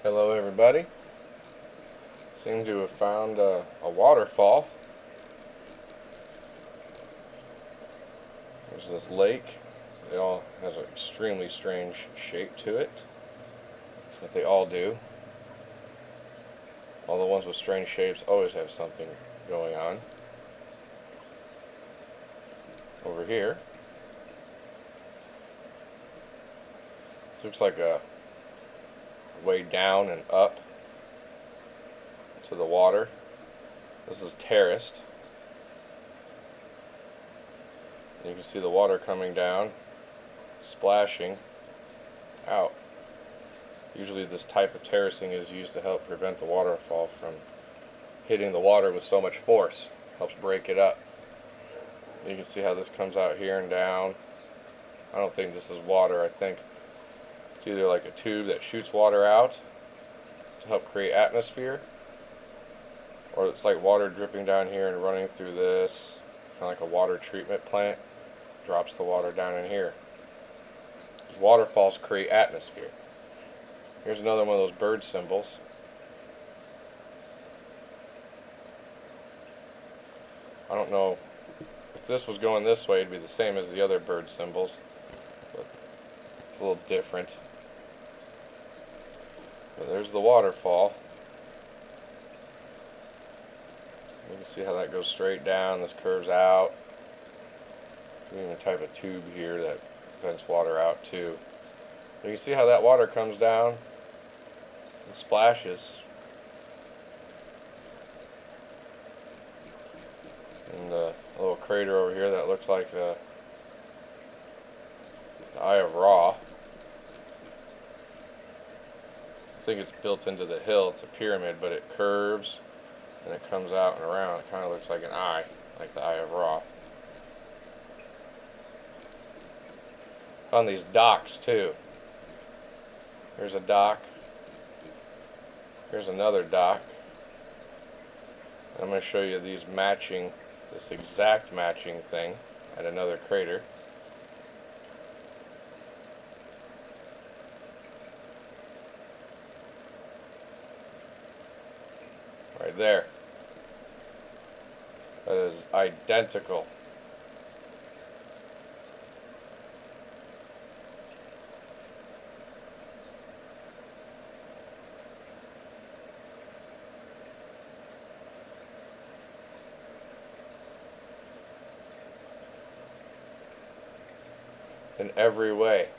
Hello everybody. Seem to have found a waterfall. There's this lake. It all has an extremely strange shape to it. But they all do. All the ones with strange shapes always have something going on. Over here, looks like a way down and up to the water. This is terraced. You can see the water coming down, splashing out. Usually this type of terracing is used to help prevent the waterfall from hitting the water with so much force. Helps break it up. You can see how this comes out here and down. I don't think this is water. I think it's either like a tube that shoots water out to help create atmosphere, or it's like water dripping down here and running through this, kind of like a water treatment plant, drops the water down in here. These waterfalls create atmosphere. Here's another one of those bird symbols. I don't know if this was going this way, it'd be the same as the other bird symbols, but it's a little different. But there's the waterfall. You can see how that goes straight down, this curves out. Even a type of tube here that vents water out too. You can see how that water comes down and splashes. And a little crater over here that looks like the Eye of Ra. I think it's built into the hill. It's a pyramid, but it curves and it comes out and around. It kind of looks like an eye, like the Eye of Ra. Found these docks too. Here's a dock. Here's another dock. I'm going to show you these matching, this exact matching thing at another crater. Right there. That is identical. In every way.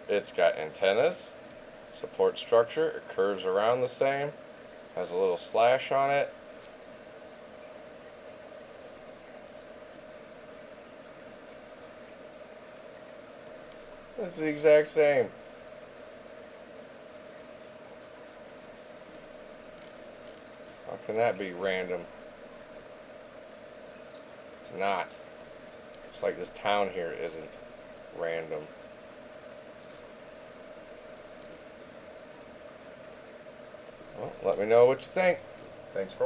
It's got antennas, support structure, it curves around the same, has a little slash on it. It's the exact same. How can that be random? It's not. It's like this town here isn't random. Well, let me know what you think. Thanks for